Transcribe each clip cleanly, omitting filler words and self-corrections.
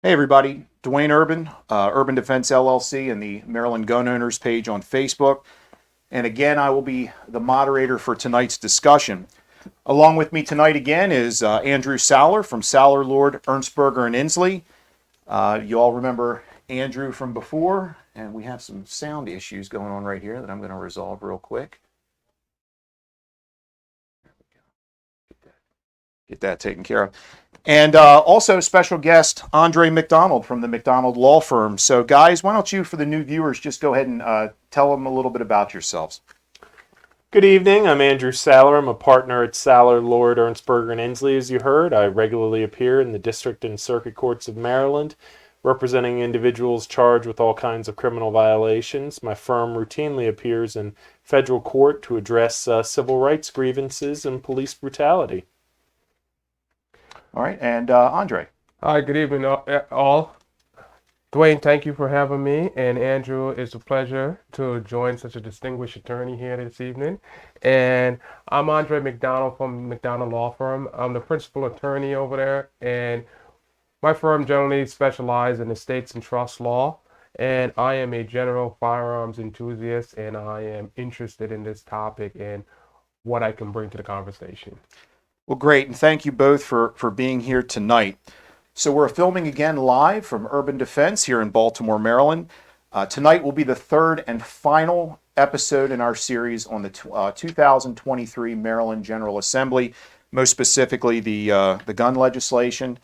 Hey everybody, Dwayne Urban, Urban Defense LLC and the Maryland Gun Owners page on Facebook. And again, I will be the moderator for tonight's discussion. Along with me tonight again is Andrew Sauer from Sauer, Lord, Ernstberger, and Inslee. You all remember Andrew from before, and we have some sound issues going on right here that I'm going to resolve real quick. Get that taken care of. And also special guest, Andre McDonald from the McDonald Law Firm. So guys, why don't you, for the new viewers, just go ahead and tell them a little bit about yourselves. Good evening, I'm Andrew Sauer. I'm a partner at Sauer, Lord, Ernstberger, and Inslee, as you heard. I regularly appear in the District and Circuit Courts of Maryland, representing individuals charged with all kinds of criminal violations. My firm routinely appears in federal court to address civil rights grievances and police brutality. All right, and Andre. Hi, good evening, all. Dwayne, thank you for having me. And Andrew, it's a pleasure to join such a distinguished attorney here this evening. And I'm Andre McDonald from McDonald Law Firm. I'm the principal attorney over there. And my firm generally specializes in estates and trust law. And I am a general firearms enthusiast, and I am interested in this topic and what I can bring to the conversation. Well, great, and thank you both for being here tonight. So we're filming again live from Urban Defense here in Baltimore, Maryland. Tonight will be the third and final episode in our series on the 2023 Maryland General Assembly, most specifically the gun legislation,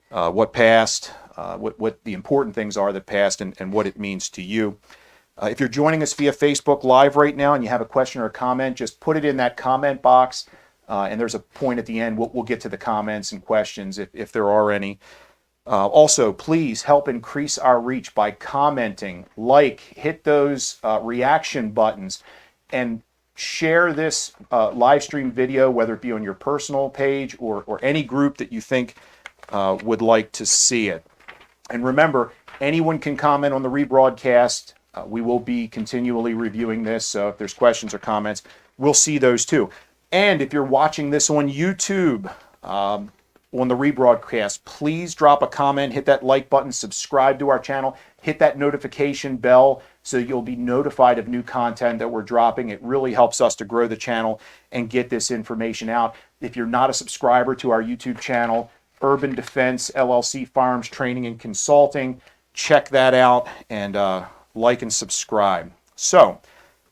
what passed, what the important things are that passed, and what it means to you. If you're joining us via Facebook Live right now and you have a question or a comment, just put it in that comment box. And there's a point at the end. We'll get to the comments and questions if there are any. Also, please help increase our reach by commenting, hit those reaction buttons, and share this live stream video, whether it be on your personal page or any group that you think would like to see it. And remember, anyone can comment on the rebroadcast. We will be continually reviewing this, so if there's questions or comments, we'll see those too. And if you're watching this on YouTube, on the rebroadcast, please drop a comment, hit that like button, subscribe to our channel, hit that notification bell so you'll be notified of new content that we're dropping. It really helps us to grow the channel and get this information out. If you're not a subscriber to our YouTube channel, Urban Defense LLC Firearms Training and Consulting, check that out and like and subscribe. So,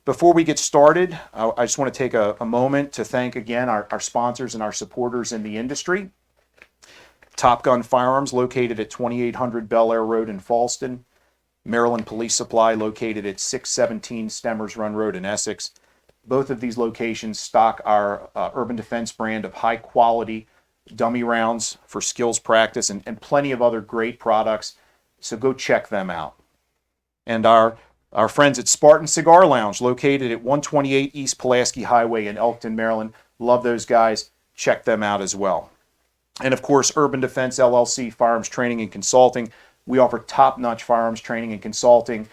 before we get started, I just want to take a moment to thank again our sponsors and our supporters in the industry. Top Gun Firearms, located at 2800 Bel Air Road in Fallston. Maryland Police Supply, located at 617 Stemmers Run Road in Essex. Both of these locations stock our Urban Defense brand of high quality dummy rounds for skills practice and plenty of other great products. So go check them out. And our friends at Spartan Cigar Lounge, located at 128 East Pulaski Highway in Elkton, Maryland. Love those guys. Check them out as well. And of course, Urban Defense LLC Firearms Training and Consulting. We offer top-notch firearms training and consulting.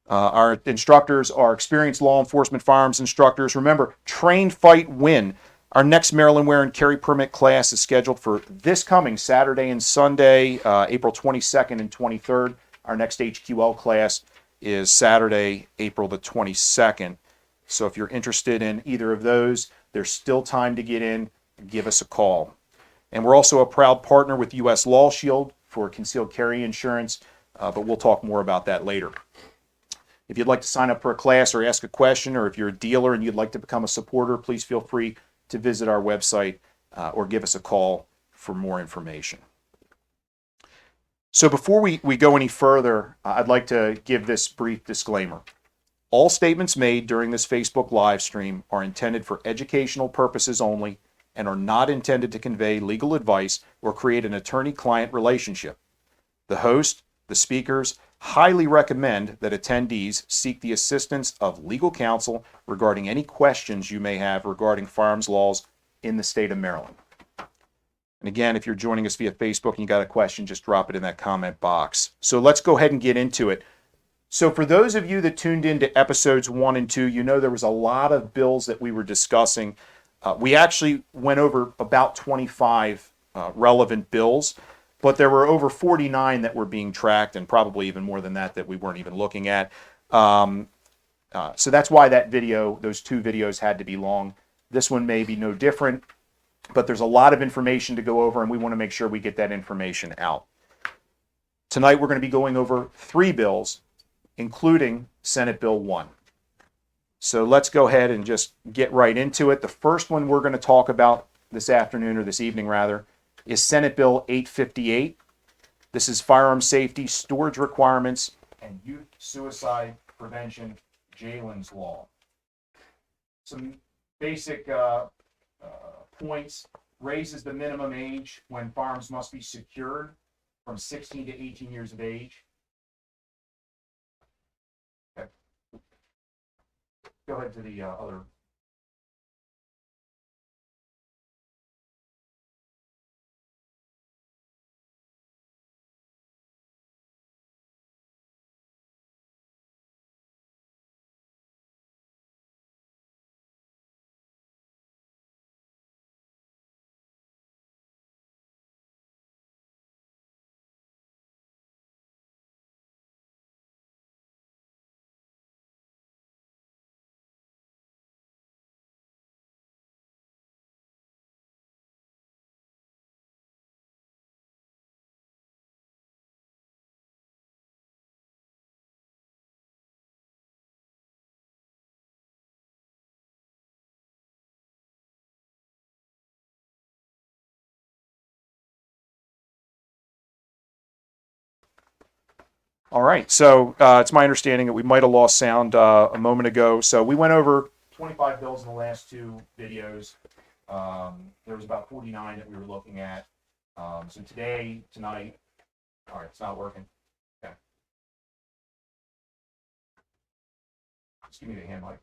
Our instructors are experienced law enforcement firearms instructors. Remember, train, fight, win. Our next Maryland Wear and Carry Permit class is scheduled for this coming Saturday and Sunday, April 22nd and 23rd. Our next HQL class is Saturday, April the 22nd. So if you're interested in either of those, there's still time to get in. Give us a call. And we're also a proud partner with U.S. Law Shield for concealed carry insurance, but we'll talk more about that later. If you'd like to sign up for a class or ask a question, or if you're a dealer and you'd like to become a supporter, please feel free to visit our website or give us a call for more information. So before we go any further, I'd like to give this brief disclaimer. All statements made during this Facebook live stream are intended for educational purposes only and are not intended to convey legal advice or create an attorney-client relationship. The host, the speakers, highly recommend that attendees seek the assistance of legal counsel regarding any questions you may have regarding firearms laws in the state of Maryland. And again, if you're joining us via Facebook and you got a question, just drop it in that comment box. So let's go ahead and get into it. So for those of you that tuned into episodes 1 and 2, you know there was a lot of bills that we were discussing. We actually went over about 25 relevant bills, but there were over 49 that were being tracked, and probably even more than that we weren't even looking at. So that's why those two videos had to be long. This one may be no different, but there's a lot of information to go over, and we want to make sure we get that information out. Tonight we're going to be going over 3 bills, including Senate Bill 1. So let's go ahead and just get right into it. The first one we're going to talk about this afternoon, or this evening rather, is Senate Bill 858. This is firearm safety, storage requirements, and youth suicide prevention, Jalen's Law. Some basic points: raises the minimum age when firearms must be secured from 16 to 18 years of age. Okay. Go ahead to the other. All right, so it's my understanding that we might have lost sound a moment ago. So we went over 25 bills in the last 2 videos. There was about 49 that we were looking at. So tonight, all right, it's not working. Okay. Just give me the hand mic.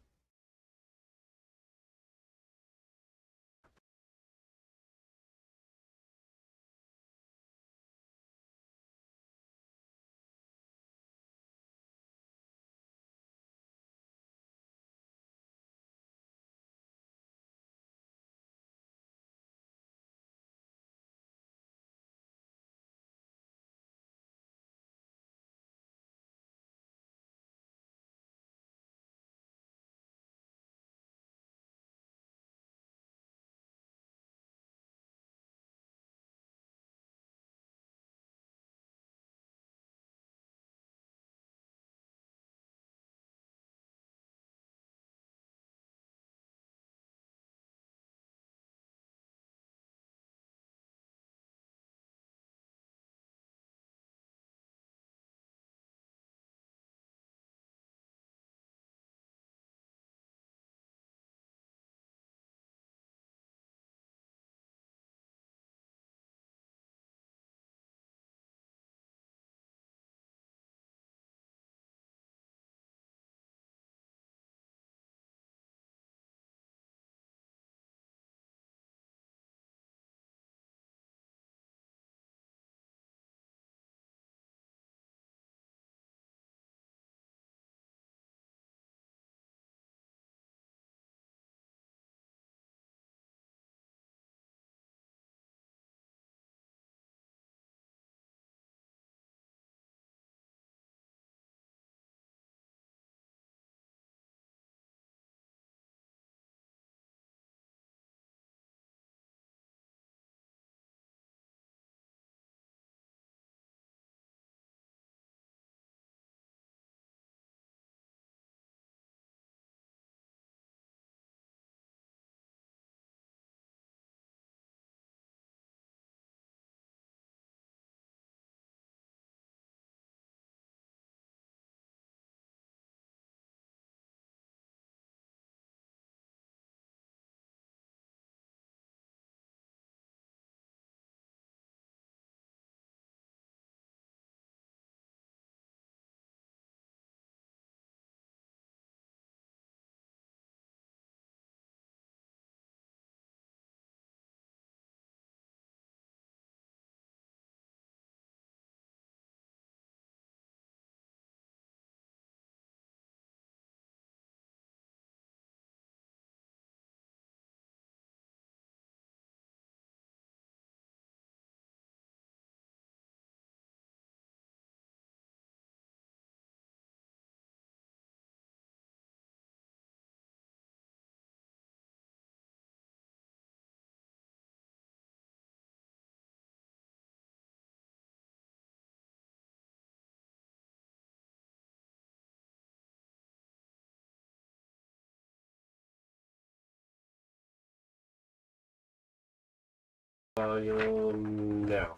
No.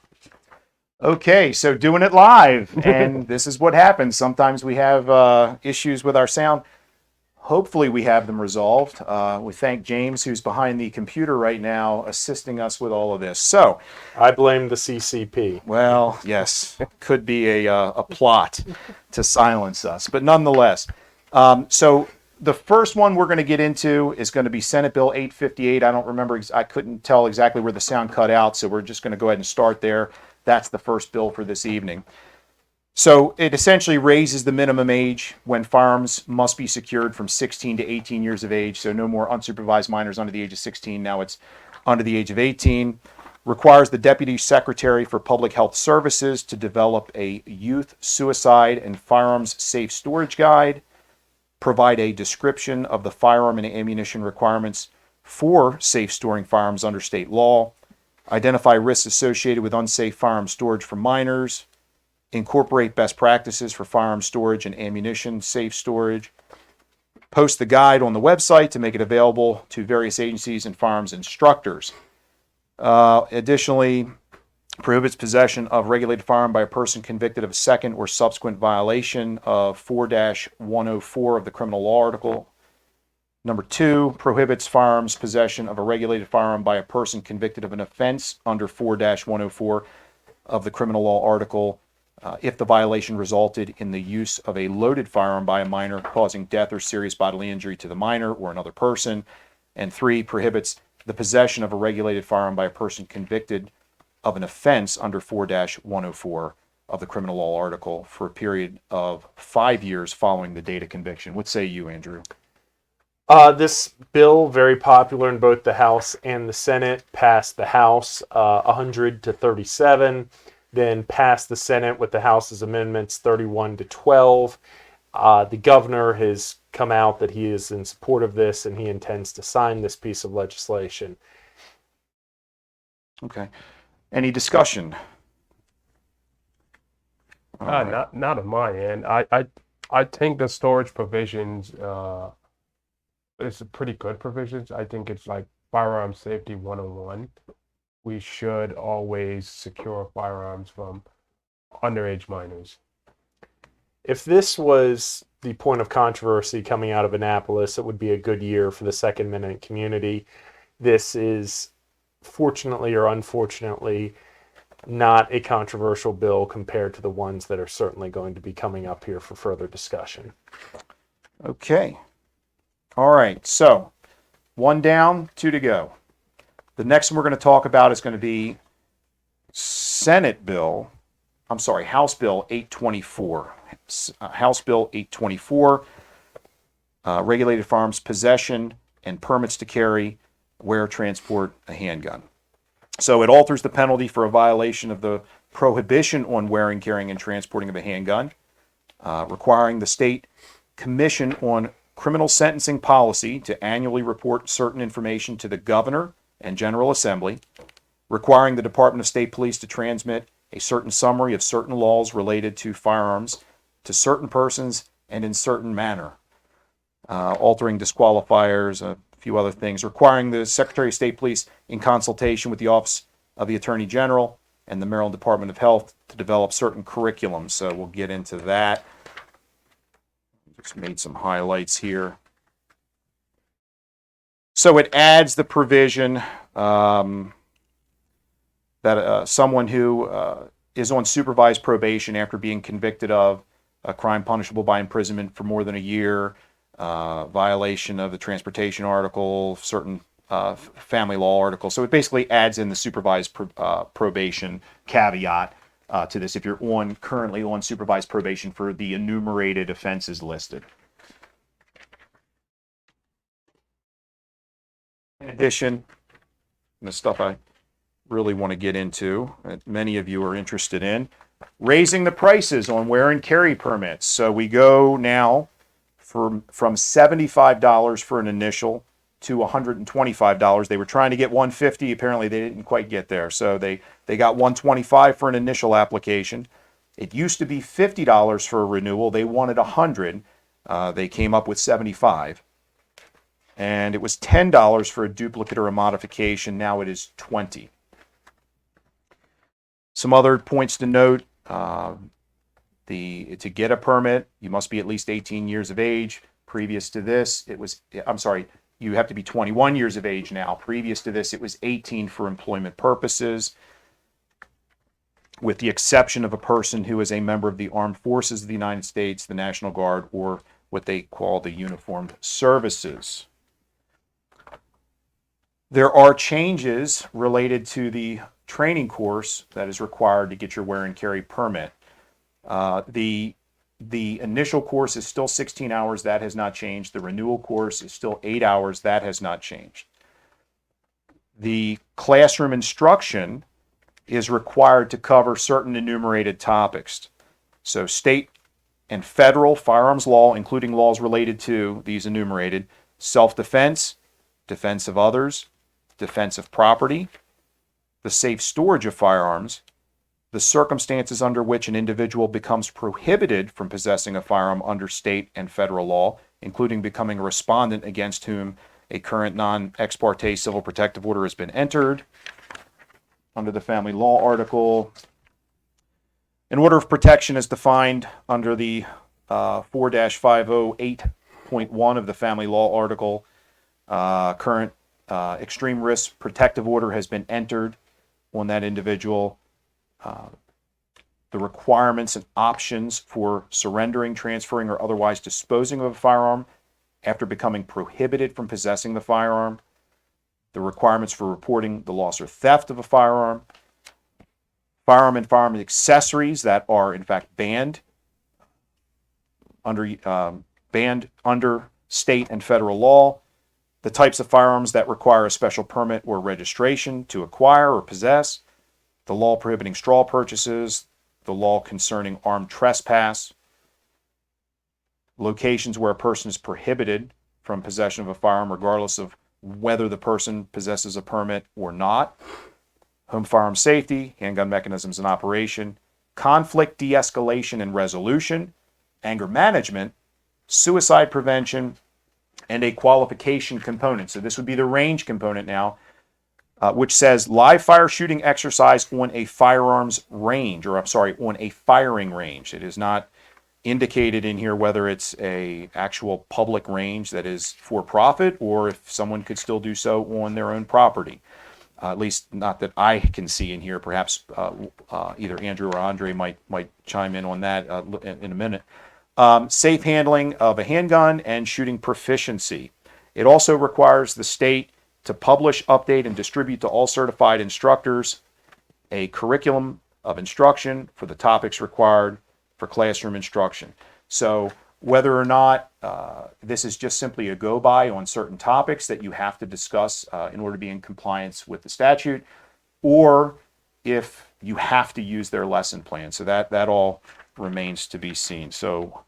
Okay, so doing it live, and this is what happens. Sometimes we have issues with our sound. Hopefully we have them resolved. We thank James, who's behind the computer right now, assisting us with all of this. So, I blame the CCP. well, yes, could be a plot to silence us, but nonetheless. So the first one we're going to get into is going to be Senate Bill 858. I don't remember, I couldn't tell exactly where the sound cut out, so we're just going to go ahead and start there. That's the first bill for this evening. So it essentially raises the minimum age when firearms must be secured from 16 to 18 years of age. So no more unsupervised minors under the age of 16. Now it's under the age of 18. Requires the Deputy Secretary for Public Health Services to develop a youth suicide and firearms safe storage guide, provide a description of the firearm and ammunition requirements for safe storing firearms under state law, identify risks associated with unsafe firearm storage for minors, incorporate best practices for firearm storage and ammunition safe storage, post the guide on the website to make it available to various agencies and firearms instructors. Additionally, prohibits possession of regulated firearm by a person convicted of a second or subsequent violation of 4-104 of the criminal law article. Number 2, prohibits firearms possession of a regulated firearm by a person convicted of an offense under 4-104 of the criminal law article if the violation resulted in the use of a loaded firearm by a minor causing death or serious bodily injury to the minor or another person. And 3, prohibits the possession of a regulated firearm by a person convicted of an offense under 4-104 of the criminal law article for a period of 5 years following the date of conviction. What say you, Andrew? This bill, very popular in both the House and the Senate, passed the House 100 to 37, then passed the Senate with the House's amendments 31 to 12. The governor has come out that he is in support of this and he intends to sign this piece of legislation. Okay. Any discussion? All right. Not on my end. I think the storage provisions is pretty good provisions. I think it's like firearm safety 101. We should always secure firearms from underage minors. If this was the point of controversy coming out of Annapolis, it would be a good year for the Second Amendment community. This is, fortunately or unfortunately, not a controversial bill compared to the ones that are certainly going to be coming up here for further discussion. Okay. All right. So, 1 down, 2 to go. The next one we're going to talk about is going to be House Bill 824. House Bill 824, regulated firearms possession and permits to carry, wear, transport a handgun. So it alters the penalty for a violation of the prohibition on wearing, carrying, and transporting of a handgun, requiring the state commission on criminal sentencing policy to annually report certain information to the governor and General Assembly, requiring the Department of State Police to transmit a certain summary of certain laws related to firearms to certain persons and in certain manner, altering disqualifiers, a few other things, requiring the Secretary of State Police, in consultation with the Office of the Attorney General and the Maryland Department of Health, to develop certain curriculums. So we'll get into that. Just made some highlights here. So it adds the provision that someone who is on supervised probation after being convicted of a crime punishable by imprisonment for more than a year, violation of the transportation article, certain family law article. So it basically adds in the supervised probation caveat to this if you're currently on supervised probation for the enumerated offenses listed. In addition, the stuff I really want to get into, that many of you are interested in, raising the prices on wear and carry permits. So we go now from $75 for an initial to $125. They were trying to get $150. Apparently they didn't quite get there. So they got $125 for an initial application. It used to be $50 for a renewal. They wanted $100. They came up with $75. And it was $10 for a duplicate or a modification. Now it is $20. Some other points to note, to get a permit, you must be at least 18 years of age. Previous to this, you have to be 21 years of age now. Previous to this, it was 18 for employment purposes, with the exception of a person who is a member of the Armed Forces of the United States, the National Guard, or what they call the Uniformed Services. There are changes related to the training course that is required to get your wear and carry permit. The initial course is still 16 hours. That has not changed. The renewal course is still 8 hours. That has not changed. The classroom instruction is required to cover certain enumerated topics. So state and federal firearms law, including laws related to these enumerated: self-defense, defense of others, defense of property, the safe storage of firearms, the circumstances under which an individual becomes prohibited from possessing a firearm under state and federal law, including becoming a respondent against whom a current non-ex parte civil protective order has been entered, under the family law article. An order of protection is defined under the 4-508.1 of the family law article. Current extreme risk protective order has been entered on that individual. The requirements and options for surrendering, transferring, or otherwise disposing of a firearm after becoming prohibited from possessing the firearm. The requirements for reporting the loss or theft of a firearm. Firearm and firearm accessories that are in fact banned under state and federal law. The types of firearms that require a special permit or registration to acquire or possess. The law prohibiting straw purchases. The law concerning armed trespass. Locations where a person is prohibited from possession of a firearm regardless of whether the person possesses a permit or not. Home firearm safety, handgun mechanisms in operation, conflict de-escalation and resolution, anger management, suicide prevention, and a qualification component. So this would be the range component now, which says live fire shooting exercise on a firearms range, on a firing range. It is not indicated in here whether it's a actual public range that is for profit or if someone could still do so on their own property. At least not that I can see in here. Perhaps either Andrew or Andre might chime in on that in a minute. Safe handling of a handgun and shooting proficiency. It also requires the state to publish, update, and distribute to all certified instructors a curriculum of instruction for the topics required for classroom instruction. So whether or not this is just simply a go-by on certain topics that you have to discuss in order to be in compliance with the statute, or if you have to use their lesson plan. So that all remains to be seen. So,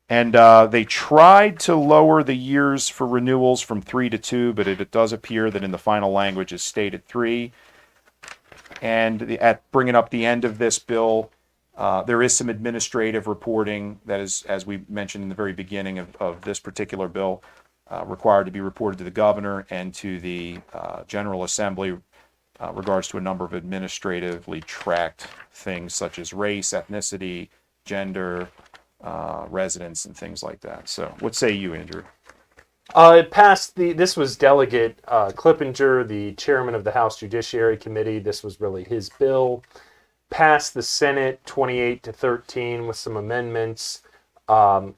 and they tried to lower the years for renewals from 3 to 2, but it does appear that in the final language is stated 3. And at bringing up the end of this bill, there is some administrative reporting that is, as we mentioned in the very beginning of this particular bill, required to be reported to the governor and to the General Assembly regards to a number of administratively tracked things such as race, ethnicity, gender, residence, and things like that. So what say you, Andrew? It passed this was Delegate Clippinger, the chairman of the House Judiciary Committee. This was really his bill. Passed the Senate 28-13 with some amendments.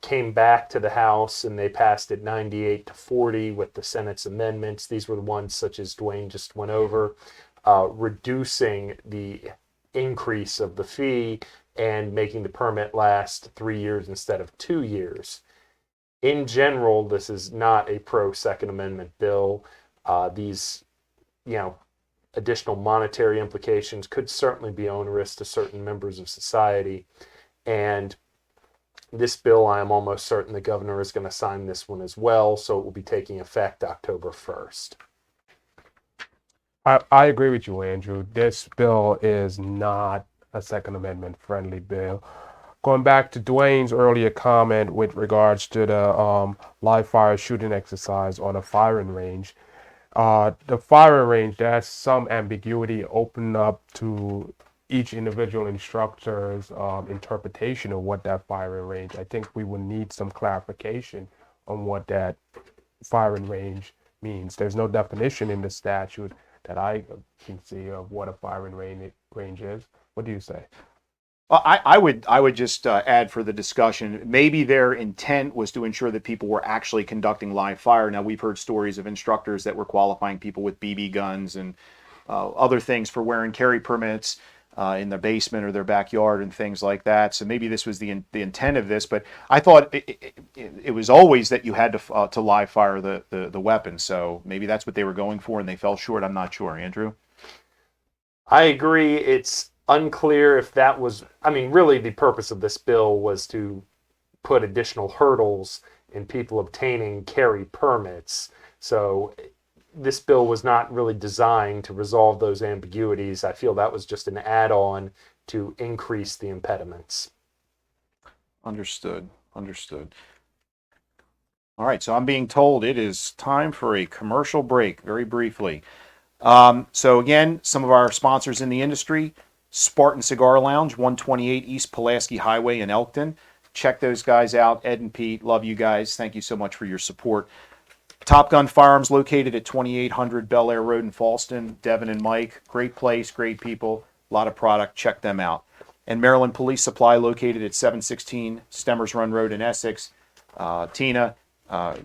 Came back to the House and they passed it 98-40 with the Senate's amendments. These were the ones such as Dwayne just went over, reducing the increase of the fee and making the permit last 3 years instead of 2 years. In general, this is not a pro-Second Amendment bill. These, additional monetary implications could certainly be onerous to certain members of society. And this bill, I am almost certain the governor is going to sign this one as well, so it will be taking effect October 1st. I agree with you, Andrew. This bill is not a Second Amendment friendly bill. Going back to Dwayne's earlier comment with regards to the live fire shooting exercise on a firing range, the firing range, there's some ambiguity open up to each individual instructor's interpretation of what that firing range. I think we will need some clarification on what that firing range means. There's no definition in the statute that I can see of what a firing range is. What do you say? Well, I would just add for the discussion, maybe their intent was to ensure that people were actually conducting live fire. Now, we've heard stories of instructors that were qualifying people with BB guns and other things for wear and carry permits in their basement or their backyard and things like that. So maybe this was the intent of this, but I thought it was always that you had to live fire the weapon. So maybe that's what they were going for and they fell short. I'm not sure. Andrew? I agree. It's unclear if that was, I mean, really the purpose of this bill was to put additional hurdles in people obtaining carry permits. So this bill was not really designed to resolve those ambiguities. I feel that was just an add-on to increase the impediments. Understood. Understood. All right, so I'm being told it is time for a commercial break, very briefly. So again, some of our sponsors in the industry, Spartan Cigar Lounge, 128 East Pulaski Highway in Elkton. Check those guys out. Ed and Pete, love you guys. Thank you so much for your support. Top Gun Firearms, located at 2800 Bel Air Road in Falston. Devin and Mike, great place, great people, a lot of product. Check them out. And Maryland Police Supply, located at 716 Stemmers Run Road in Essex. Tina,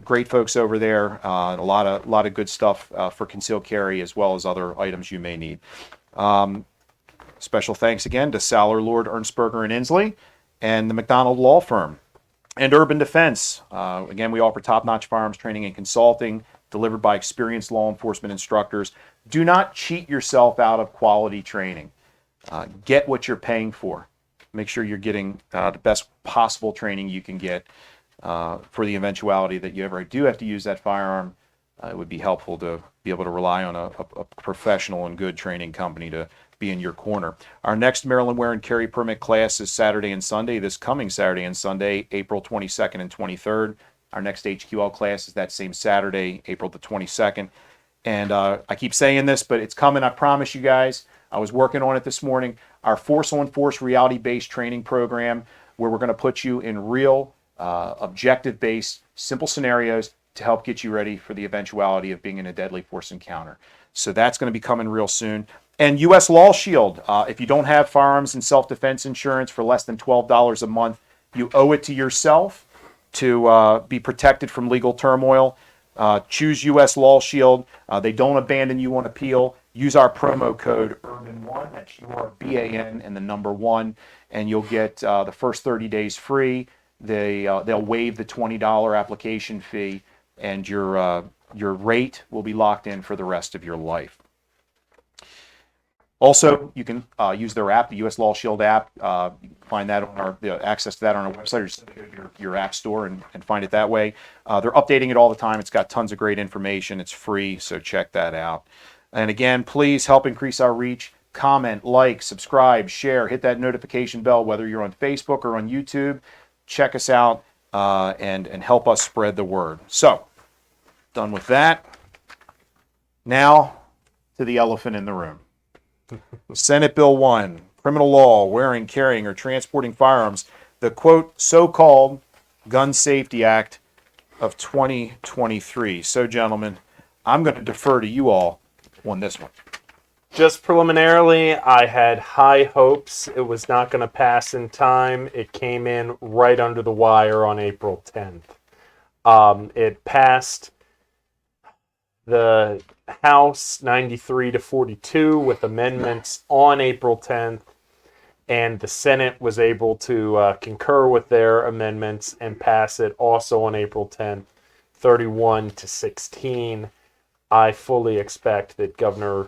great folks over there. A lot of good stuff for concealed carry as well as other items you may need. Special thanks again to Saller, Lord, Ernstberger, and Inslee, and the McDonald Law Firm, and Urban Defense. Again, we offer top-notch firearms training and consulting delivered by experienced law enforcement instructors. Do not cheat yourself out of quality training. Get what you're paying for. Make sure you're getting the best possible training you can get for the eventuality that you ever do have to use that firearm. It would be helpful to be able to rely on a professional and good training company to be in your corner. Our next Maryland Wear and Carry Permit class is Saturday and Sunday, this coming Saturday and Sunday, April 22nd and 23rd. Our next HQL class is that same Saturday, April the 22nd. And I keep saying this, but it's coming, I promise you guys. I was working on it this morning. Our Force on Force reality-based training program, where we're going to put you in real, objective-based, simple scenarios to help get you ready for the eventuality of being in a deadly force encounter. So that's going to be coming real soon. And U.S. Law Shield, if you don't have firearms and self-defense insurance for less than $12 a month, you owe it to yourself to be protected from legal turmoil. Choose U.S. Law Shield. They don't abandon you on appeal. Use our promo code URBAN1, that's URBAN and the number 1, and you'll get the first 30 days free. They'll waive the $20 application fee, and your rate will be locked in for the rest of your life. Also, you can use their app, the U.S. Law Shield app. You can find that on access to that on our website, or just go to your app store and find it that way. They're updating it all the time. It's got tons of great information. It's free, so check that out. And again, please help increase our reach. Comment, like, subscribe, share, hit that notification bell, whether you're on Facebook or on YouTube. Check us out and help us spread the word. So, done with that. Now to the elephant in the room. Senate Bill 1, criminal law, wearing, carrying, or transporting firearms, the quote, so-called Gun Safety Act of 2023. So, gentlemen, I'm going to defer to you all on this one. Just preliminarily, I had high hopes. It was not going to pass in time. It came in right under the wire on April 10th. It passed the House 93-42 with amendments on April 10th, and the Senate was able to concur with their amendments and pass it also on April 10th, 31-16. I fully expect that Governor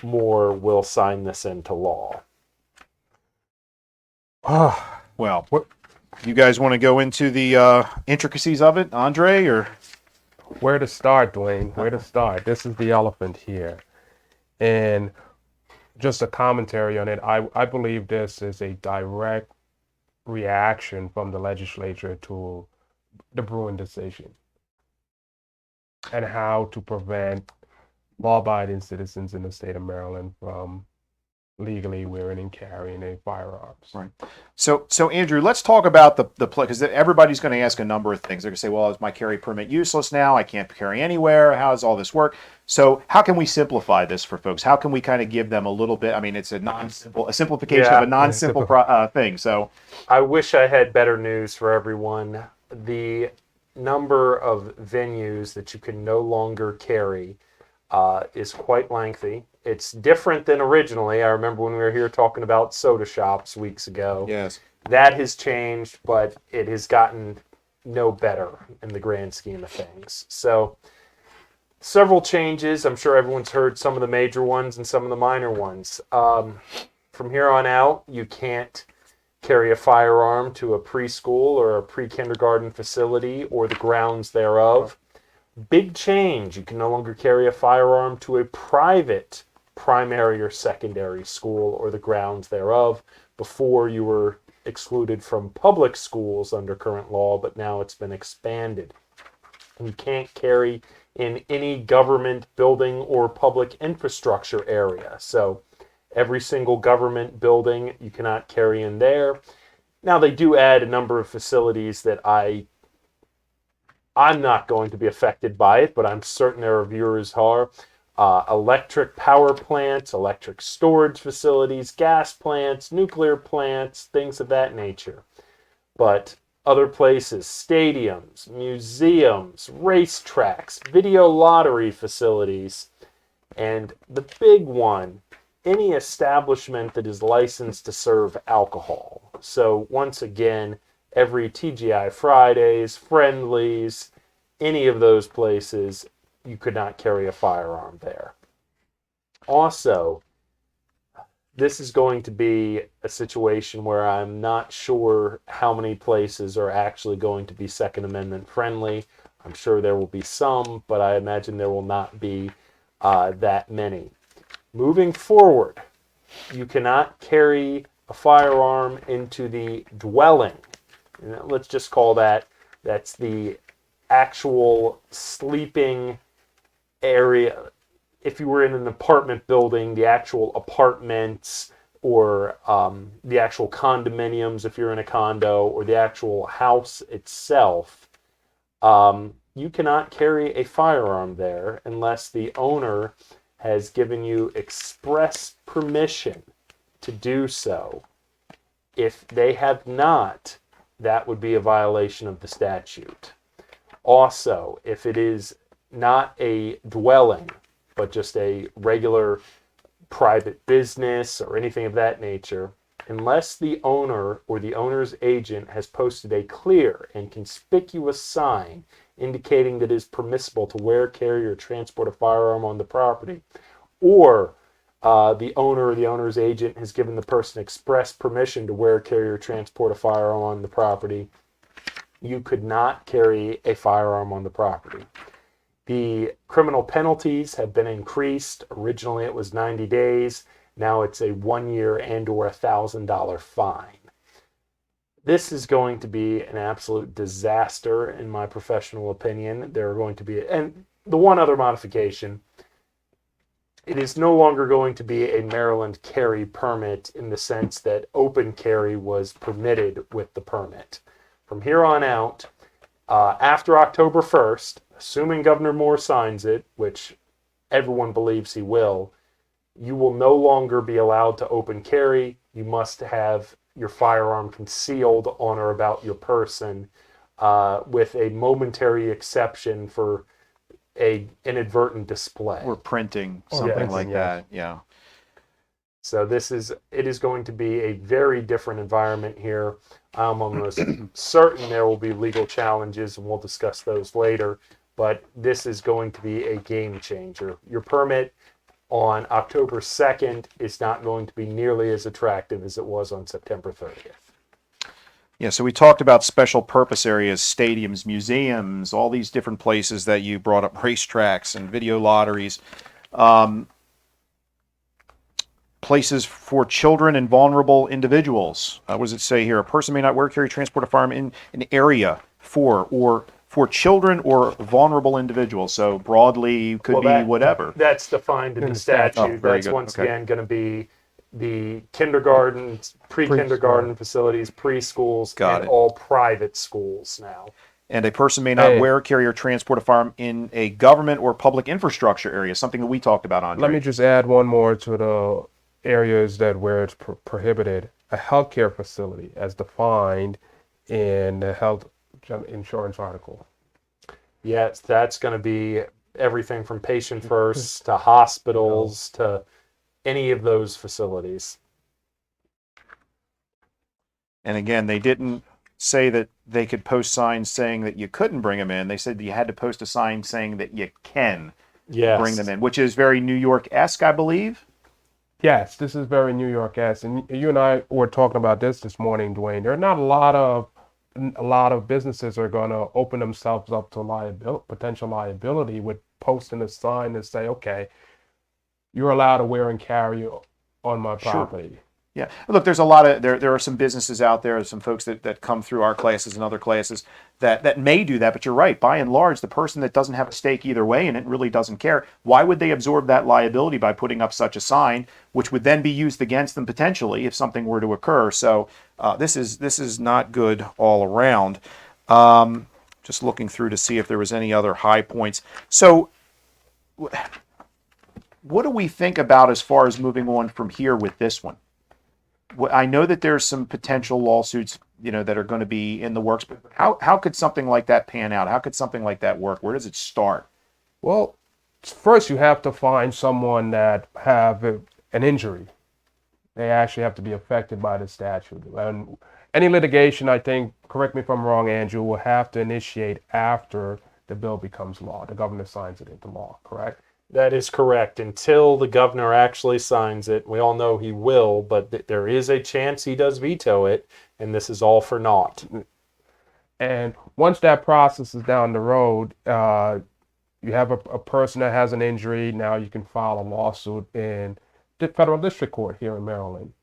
Moore will sign this into law. Well, you guys want to go into the intricacies of it, Andre, or? Where to start, Dwayne? Where to start? This is the elephant here. And just a commentary on it, I believe this is a direct reaction from the legislature to the Bruen decision and how to prevent law-abiding citizens in the state of Maryland from legally wearing and carrying a firearms. Right. So Andrew, let's talk about the play, because everybody's going to ask a number of things. They're going to say, well, is my carry permit useless now? I can't carry anywhere. How does all this work? So how can we simplify this for folks? How can we kind of give them a little bit? I mean, it's a simplification of a non-simple thing. So I wish I had better news for everyone. The number of venues that you can no longer carry is quite lengthy. It's different than originally. I remember when we were here talking about soda shops weeks ago. yes, That has changed, but it has gotten no better in the grand scheme of things. So, several changes. I'm sure everyone's heard some of the major ones and some of the minor ones. From here on out, you can't carry a firearm to a preschool or a pre-kindergarten facility or the grounds thereof. Big change. You can no longer carry a firearm to a private primary or secondary school or the grounds thereof. Before, you were excluded from public schools under current law, but now it's been expanded. And you can't carry in any government building or public infrastructure area. So every single government building you cannot carry in there. Now they do add a number of facilities that I'm not going to be affected by it, but I'm certain there are viewers who are. Electric power plants, electric storage facilities, gas plants, nuclear plants, things of that nature. But other places, stadiums, museums, racetracks, video lottery facilities, and the big one, any establishment that is licensed to serve alcohol. So once again, every TGI Fridays, Friendlies, any of those places, you could not carry a firearm there. Also, this is going to be a situation where I'm not sure how many places are actually going to be Second Amendment friendly. I'm sure there will be some, but I imagine there will not be that many. Moving forward, you cannot carry a firearm into the dwelling. Let's just call that's the actual sleeping area. If you were in an apartment building, the actual apartments or the actual condominiums, if you're in a condo, or the actual house itself, you cannot carry a firearm there unless the owner has given you express permission to do so. If they have not, that would be a violation of the statute. Also, if it is not a dwelling, but just a regular private business or anything of that nature, unless the owner or the owner's agent has posted a clear and conspicuous sign indicating that it is permissible to wear, carry, or transport a firearm on the property, or the owner or the owner's agent has given the person express permission to wear, carry, or transport a firearm on the property, you could not carry a firearm on the property. The criminal penalties have been increased. Originally it was 90 days. Now it's a 1 year and or $1,000 fine. This is going to be an absolute disaster in my professional opinion. There are going to be, and the one other modification, it is no longer going to be a Maryland carry permit in the sense that open carry was permitted with the permit. From here on out, after October 1st, assuming Governor Moore signs it, which everyone believes he will, you will no longer be allowed to open carry. You must have your firearm concealed on or about your person, with a momentary exception for a inadvertent display. or printing, something like that. Yeah. So it is going to be a very different environment here. I'm almost certain there will be legal challenges, and we'll discuss those later. But this is going to be a game changer. Your permit on October 2nd is not going to be nearly as attractive as it was on September 30th. Yeah, so we talked about special purpose areas, stadiums, museums, all these different places that you brought up, racetracks and video lotteries. Places for children and vulnerable individuals. What does it say here? A person may not wear, carry, transport a firearm in an area for children or vulnerable individuals. So broadly, could be whatever. That's defined in the statute. Oh, very That's good. once Okay. again going to be the kindergartens, pre-kindergarten facilities, preschools, Got and it. all private schools now. And a person may not Hey. wear, carry, or transport a firearm in a government or public infrastructure area, something that we talked about, Andre. Let me just add one more to the areas that where it's prohibited. A healthcare facility, as defined in the health insurance article. Yes, that's going to be everything from patient first to hospitals to any of those facilities. And again, they didn't say that they could post signs saying that you couldn't bring them in. They said you had to post a sign saying that you can Yes. bring them in, which is very New York-esque, I believe. Yes, this is very New York-esque, and you and I were talking about this morning, Dwayne. There are not a lot of businesses are going to open themselves up to potential liability with posting a sign that say, "Okay, you're allowed to wear and carry on my property." Yeah. Look, there's a lot of there are some businesses out there, some folks that come through our classes and other classes that may do that, but you're right. By and large, the person that doesn't have a stake either way and it really doesn't care, why would they absorb that liability by putting up such a sign, which would then be used against them potentially if something were to occur? So this is not good all around. Just looking through to see if there was any other high points. So what do we think about as far as moving on from here with this one? I know that there's some potential lawsuits, that are going to be in the works, but how could something like that pan out? How could something like that work? Where does it start? Well, first you have to find someone that have an injury. They actually have to be affected by the statute. And any litigation, I think, correct me if I'm wrong, Andrew, will have to initiate after the bill becomes law. The governor signs it into law, correct? That is correct. Until the governor actually signs it, we all know he will, but there is a chance he does veto it, and this is all for naught. And once that process is down the road, you have a person that has an injury. Now you can file a lawsuit in the federal district court here in Maryland.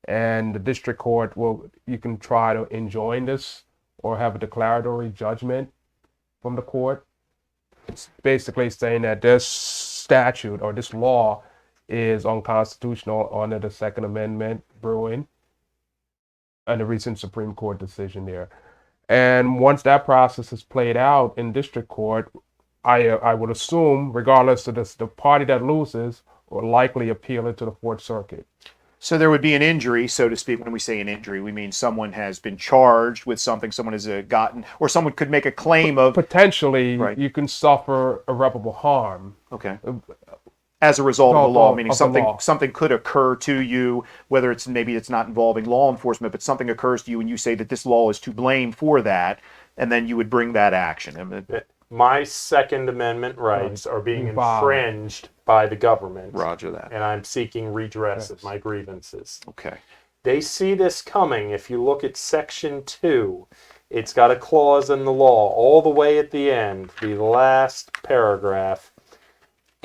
And the district court you can try to enjoin this or have a declaratory judgment from the court. It's basically saying that this statute or this law is unconstitutional under the Second Amendment brewing and the recent Supreme Court decision there. And once that process is played out in district court, I would assume, regardless of the party that loses, will likely appeal it to the Fourth Circuit. So there would be an injury, so to speak. When we say an injury, we mean someone has been charged with something, someone has gotten, or someone could make a claim of, Potentially, Right. you can suffer irreparable harm. okay, as a result of the law, meaning Of the law. something could occur to you, whether maybe it's not involving law enforcement, but something occurs to you and you say that this law is to blame for that, and then you would bring that action. I mean, My Second Amendment rights are being Wow. infringed by the government, Roger that. and I'm seeking redress of Yes. my grievances. Okay. They see this coming. If you look at Section 2, it's got a clause in the law all the way at the end, the last paragraph.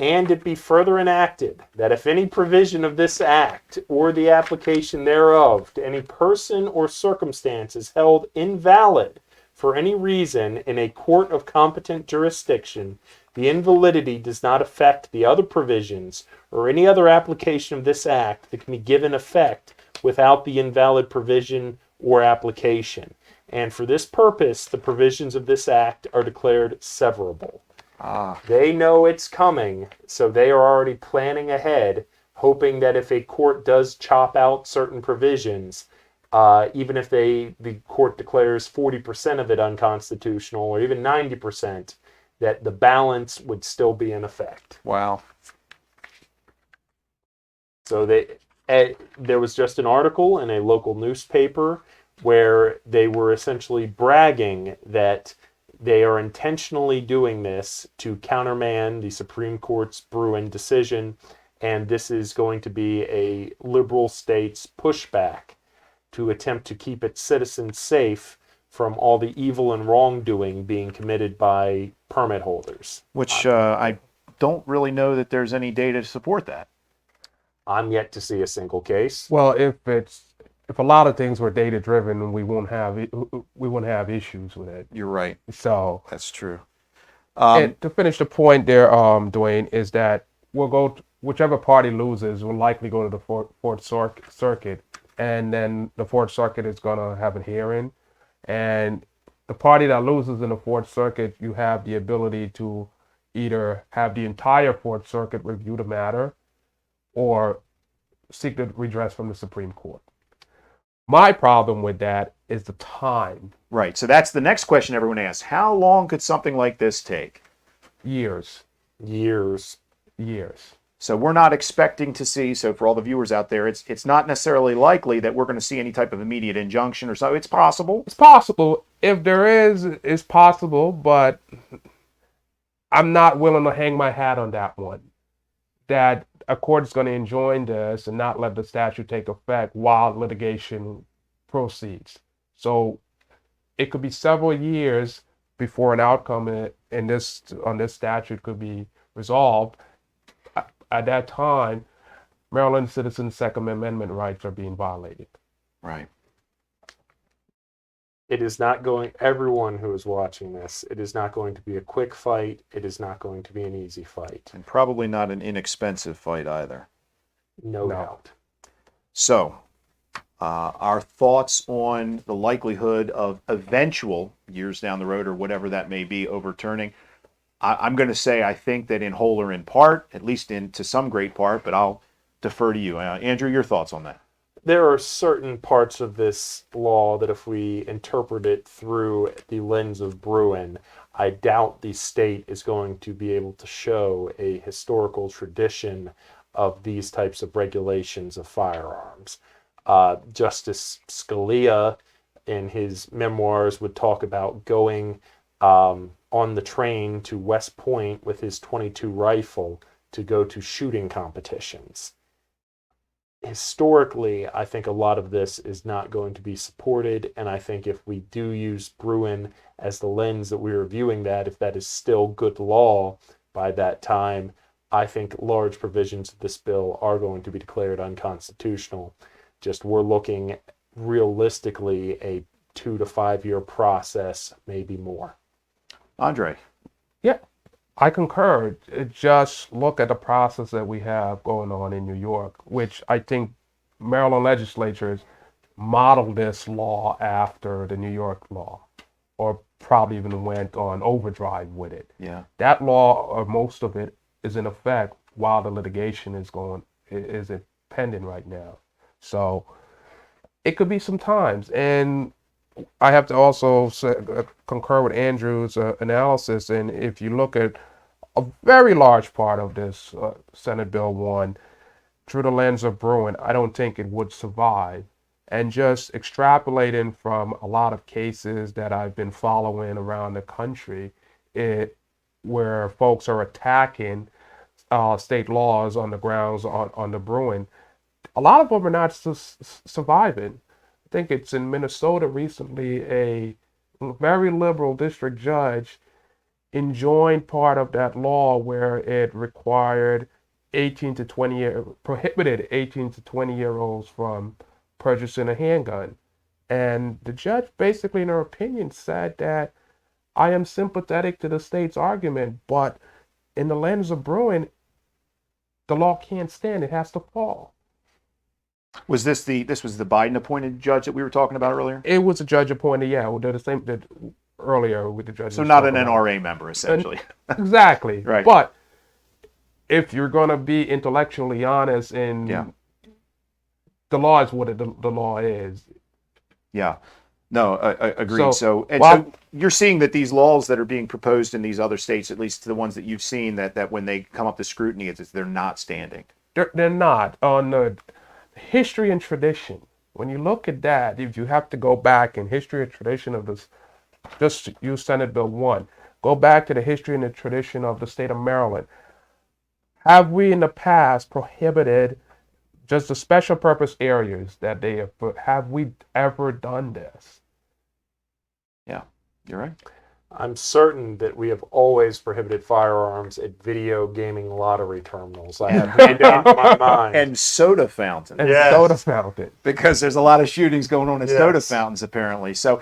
And it be further enacted that if any provision of this act or the application thereof to any person or circumstance is held invalid for any reason in a court of competent jurisdiction, the invalidity does not affect the other provisions or any other application of this act that can be given effect without the invalid provision or application. And for this purpose, the provisions of this act are declared severable. They know it's coming, so they are already planning ahead, hoping that if a court does chop out certain provisions, even if the court declares 40% of it unconstitutional or even 90%, that the balance would still be in effect. Wow. So there was just an article in a local newspaper where they were essentially bragging that they are intentionally doing this to countermand the Supreme Court's Bruin decision, and this is going to be a liberal state's pushback to attempt to keep its citizens safe from all the evil and wrongdoing being committed by permit holders. Which I don't really know that there's any data to support that. I'm yet to see a single case. Well, if a lot of things were data driven, we won't have issues with it. You're right. So, That's true. and to finish the point there, Dwayne, is that we'll go whichever party loses will likely go to the Fourth Circuit, and then the Fourth Circuit is going to have a hearing. And the party that loses in the Fourth Circuit, you have the ability to either have the entire Fourth Circuit review the matter or seek the redress from the Supreme Court. My problem with that is the time. Right. So that's the next question everyone asks. How long could something like this take? Years. Years. So we're not expecting to see, so for all the viewers out there, it's not necessarily likely that we're going to see any type of immediate injunction or so. It's possible. It's possible. If there is, it's possible, but I'm not willing to hang my hat on that one. That a court is going to enjoin this and not let the statute take effect while litigation proceeds. So it could be several years before an outcome on this statute could be resolved. At that time, Maryland citizens' Second Amendment rights are being violated. Right. It is not going, everyone who is watching this, it is not going to be a quick fight. It is not going to be an easy fight. And probably not an inexpensive fight either. No doubt. So, our thoughts on the likelihood of eventual, years down the road or whatever that may be, overturning. I'm going to say I think that in whole or in part, at least to some great part, but I'll defer to you. Andrew, your thoughts on that? There are certain parts of this law that if we interpret it through the lens of Bruen, I doubt the state is going to be able to show a historical tradition of these types of regulations of firearms. Justice Scalia, in his memoirs, would talk about going on the train to West Point with his .22 rifle to go to shooting competitions. Historically, I think a lot of this is not going to be supported, and I think if we do use Bruen as the lens that we're viewing that, if that is still good law by that time, I think large provisions of this bill are going to be declared unconstitutional. Just we're looking realistically a 2 to 5 year process, maybe more. Andre. Yeah, I concur. Just look at the process that we have going on in New York, which I think Maryland legislatures modeled this law after the New York law, or probably even went on overdrive with it. Yeah. That law, or most of it, is in effect while the litigation is pending right now. So it could be some times. And I have to also concur with Andrew's analysis. And if you look at a very large part of this Senate Bill 1 through the lens of Bruen, I don't think it would survive. And just extrapolating from a lot of cases that I've been following around the country, where folks are attacking state laws on the grounds on the Bruen, a lot of them are not surviving. I think it's in Minnesota recently, a very liberal district judge enjoined part of that law where it required prohibited 18 to 20-year-olds from purchasing a handgun. And the judge basically, in her opinion, said that I am sympathetic to the state's argument, but in the lens of Bruen, the law can't stand. It has to fall. Was this was the Biden appointed judge that we were talking about earlier? It was a judge appointed, yeah. We did the same earlier with the judge. So not an NRA member, essentially. Exactly. Right. But if you're going to be intellectually honest, and the law is what the law is. Yeah. No, agreed. So you're seeing that these laws that are being proposed in these other states, at least the ones that you've seen, that when they come up to scrutiny, they're not standing. They're not. On the history and tradition, when you look at that, if you have to go back in history and tradition of this, just use Senate Bill 1, go back to the history and the tradition of the state of Maryland. Have we in the past prohibited just the special purpose areas that they have we ever done this? Yeah, you're right. I'm certain that we have always prohibited firearms at video gaming lottery terminals. I have no doubt in my mind. And soda fountains. And Yes. soda fountain. Because there's a lot of shootings going on at soda Yes. fountains apparently. So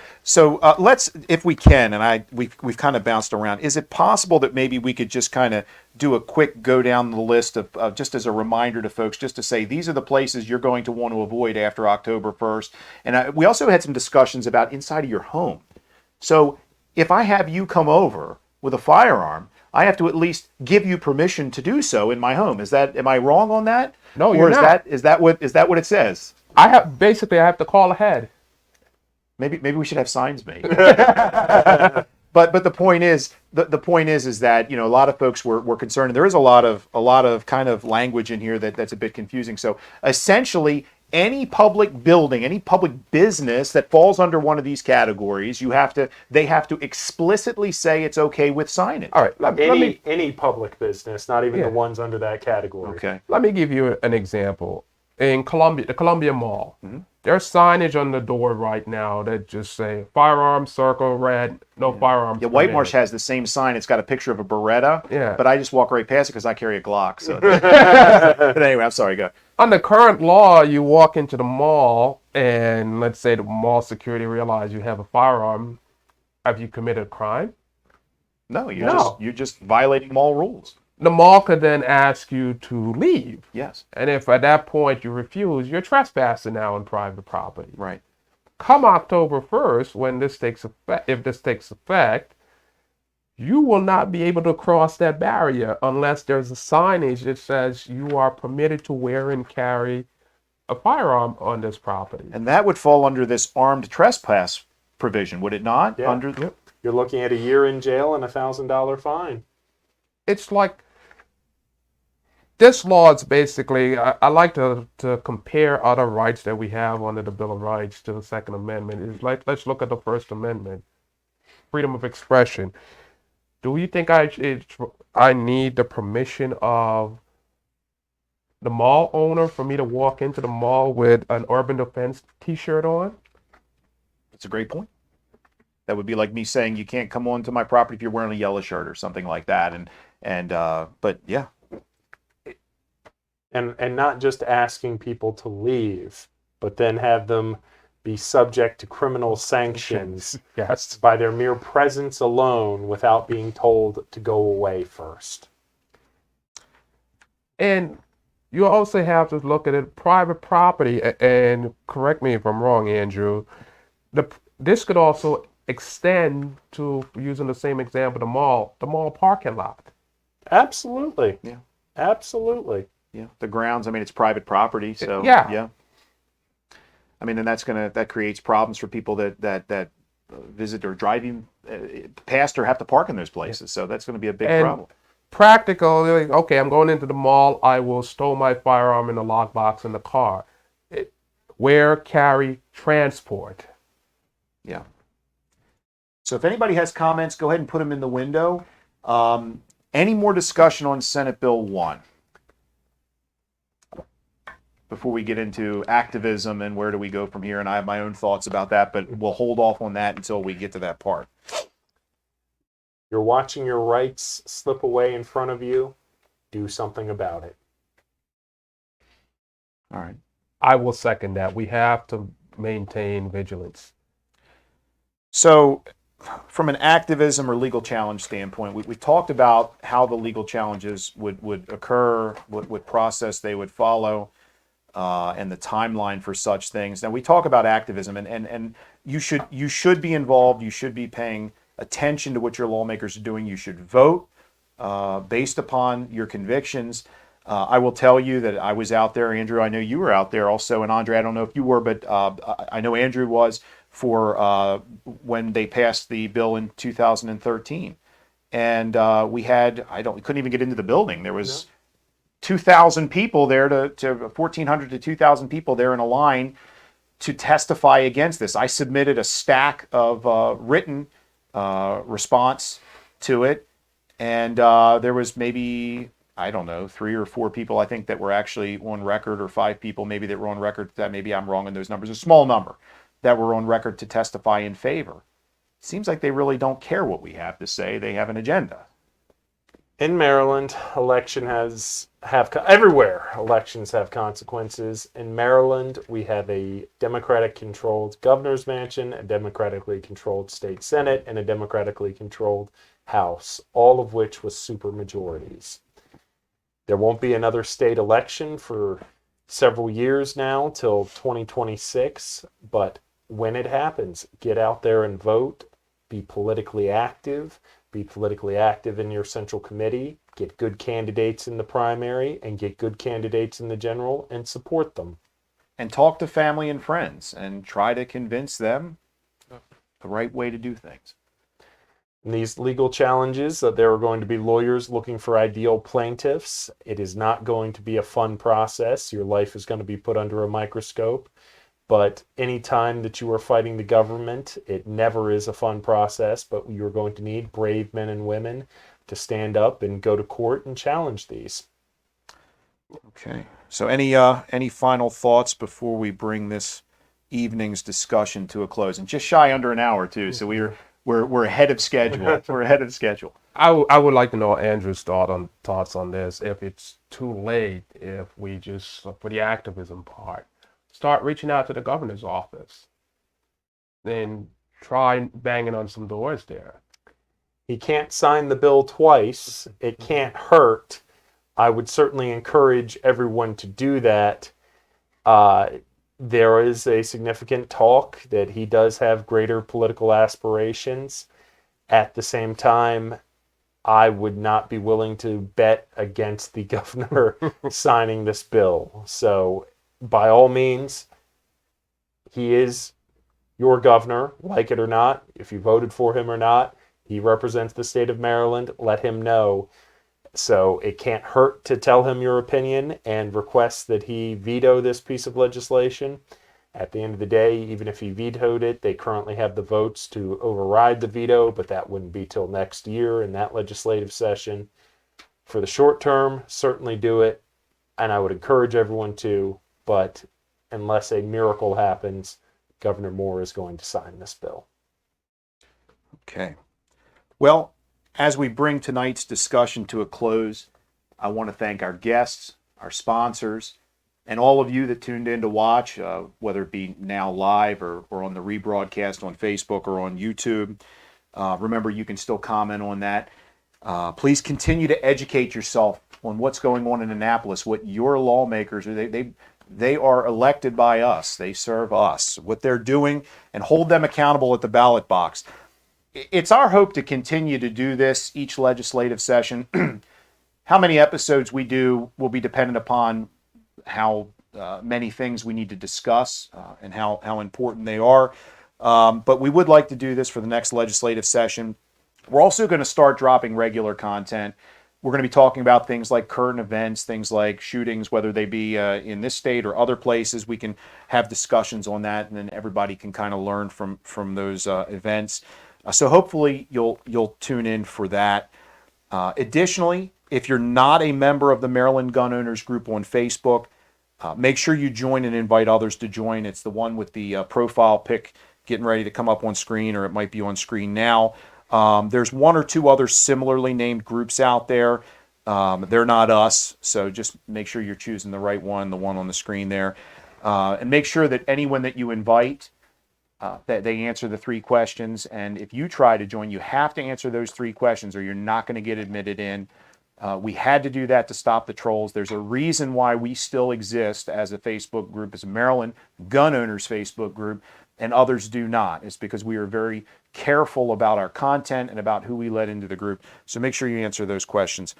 let's, if we can, and we've kind of bounced around. Is it possible that maybe we could just kind of do a quick go down the list of just as a reminder to folks, just to say these are the places you're going to want to avoid after October 1st. And we also had some discussions about inside of your home. So if I have you come over with a firearm, I have to at least give you permission to do so in my home. Am I wrong on that? No, or you're is not. is that what it says? I have to call ahead. Maybe we should have signs made. But the point is that a lot of folks were concerned. And there is a lot of kind of language in here that's a bit confusing. So essentially, any public building, any public business that falls under one of these categories, they have to explicitly say it's okay with signage. All right. Any public business, not even Yeah. the ones under that category. Okay. Let me give you an example. In Columbia, the Columbia Mall, there's signage on the door right now that just say firearms, circle, red, no firearms. Yeah, White permitted. Marsh has the same sign. It's got a picture of a Beretta. Yeah. But I just walk right past it because I carry a Glock. So. But anyway, I'm sorry. Go. Under current law, you walk into the mall and let's say the mall security realize you have a firearm. Have you committed a crime? No, No. you're just violating mall rules. The mall could then ask you to leave. Yes. And if at that point you refuse, you're trespassing now on private property. Right. Come October 1st, when this takes effect, if this takes effect, you will not be able to cross that barrier unless there's a signage that says you are permitted to wear and carry a firearm on this property. And that would fall under this armed trespass provision, would it not? Yeah. Under You're looking at a year in jail and $1,000 fine. It's like this law is basically, I like to compare other rights that we have under the Bill of Rights to the Second Amendment. It's like, let's look at the First Amendment, freedom of expression. Do you think I need the permission of the mall owner for me to walk into the mall with an Urban Defense t-shirt on? That's a great point. That would be like me saying you can't come onto my property if you're wearing a yellow shirt or something like that. But yeah. And not just asking people to leave, but then have them be subject to criminal sanctions Yes. by their mere presence alone without being told to go away first. And you also have to look at it, private property, and correct me if I'm wrong, Andrew, this could also extend to, using the same example, the mall parking lot. Absolutely. Yeah. Absolutely. Yeah. The grounds, I mean, it's private property. So Yeah. I mean, and that creates problems for people that visit or driving past or have to park in those places. So that's going to be a big And problem. practical, like, okay, I'm going into the mall, I will stow my firearm in the lockbox in the car. Wear, carry, transport. Yeah. So if anybody has comments, go ahead and put them in the window. Any more discussion on Senate Bill 1? Before we get into activism and where do we go from here, and I have my own thoughts about that, but we'll hold off on that until we get to that part. You're watching your rights slip away in front of you. Do something about it. All right. I will second that. We have to maintain vigilance. So from an activism or legal challenge standpoint, we talked about how the legal challenges would occur, what process they would follow, and the timeline for such things. Now we talk about activism, and you should be involved. You should be paying attention to what your lawmakers are doing. You should vote based upon your convictions. I will tell you that I was out there, Andrew. I know you were out there also, and Andre, I don't know if you were, but I know Andrew was for when they passed the bill in 2013, and we couldn't even get into the building. There was 2,000 people there to 1,400 to 2,000 people there in a line to testify against this. I submitted a stack of written response to it, and there was maybe, I don't know, 3 or 4 people I think that were actually on record, or 5 people maybe that were on record. That maybe I'm wrong in those numbers. A small number that were on record to testify in favor. seems like they really don't care what we have to say. They have an agenda. In Maryland, everywhere elections have consequences. In Maryland, we have a Democratic-controlled governor's mansion, a democratically controlled state senate, and a democratically controlled House, all of which with supermajorities. There won't be another state election for several years now till 2026, but when it happens, get out there and vote, be politically active. Be politically active in your central committee, get good candidates in the primary, and get good candidates in the general, and support them. And talk to family and friends and try to convince them the right way to do things. In these legal challenges, there are going to be lawyers looking for ideal plaintiffs. It is not going to be a fun process. Your life is going to be put under a microscope. But any time that you are fighting the government, it never is a fun process, but you're going to need brave men and women to stand up and go to court and challenge these. Okay. So any final thoughts before we bring this evening's discussion to a close? And just shy under an hour too, so we're ahead of schedule. We're ahead of schedule. I would like to know Andrew's thoughts on this. If it's too late, if we just, for the activism part, start reaching out to the governor's office, then try banging on some doors there. He can't sign the bill twice. It can't hurt. I would certainly encourage everyone to do that. There is a significant talk that he does have greater political aspirations. At the same time, I would not be willing to bet against the governor signing this bill. So, by all means, he is your governor, like it or not. If you voted for him or not, he represents the state of Maryland. Let him know. So it can't hurt to tell him your opinion and request that he veto this piece of legislation. At the end of the day, even if he vetoed it, they currently have the votes to override the veto, but that wouldn't be till next year in that legislative session. For the short term, certainly do it, and I would encourage everyone to, but unless a miracle happens, Governor Moore is going to sign this bill. Okay. Well, as we bring tonight's discussion to a close, I want to thank our guests, our sponsors, and all of you that tuned in to watch, whether it be now live or on the rebroadcast on Facebook or on YouTube. Remember, you can still comment on that. Please continue to educate yourself on what's going on in Annapolis, what your lawmakers are. They are elected by us. They serve us. What they're doing, and hold them accountable at the ballot box. It's our hope to continue to do this each legislative session. How many episodes we do will be dependent upon how many things we need to discuss and how important they are. But we would like to do this for the next legislative session. We're also going to start dropping regular content. We're going to be talking about things like current events, things like shootings, whether they be in this state or other places. We can have discussions on that, and then everybody can kind of learn from those events. So hopefully you'll tune in for that. Additionally, if you're not a member of the Maryland Gun Owners Group on Facebook, make sure you join and invite others to join. It's the one with the profile pic getting ready to come up on screen, or it might be on screen now. There's one or two other similarly named groups out there. They're not us, so just make sure you're choosing the right one, the one on the screen there. And make sure that anyone that you invite, that they answer the 3 questions. And if you try to join, you have to answer those 3 questions or you're not going to get admitted in. We had to do that to stop the trolls. There's a reason why we still exist as a Facebook group, as a Maryland Gun Owners Facebook group, and others do not. It's because we are very careful about our content and about who we let into the group. So make sure you answer those questions.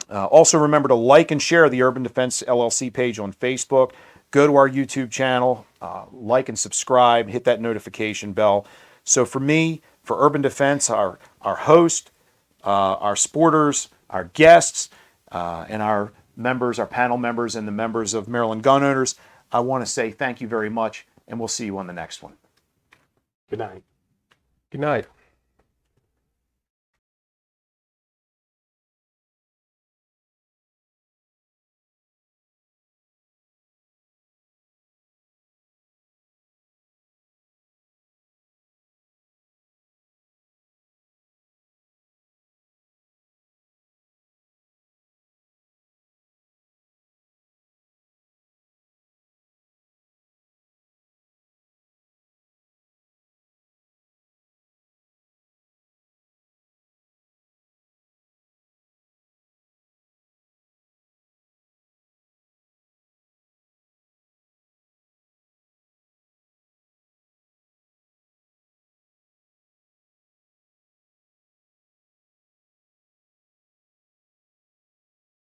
Also remember to like and share the Urban Defense LLC page on Facebook. Go to our YouTube channel, like and subscribe, hit that notification bell. So for me, for Urban Defense, our host, our sporters, our guests, and our members, our panel members, and the members of Maryland Gun Owners, I want to say thank you very much, and we'll see you on the next one. Good night. Good night.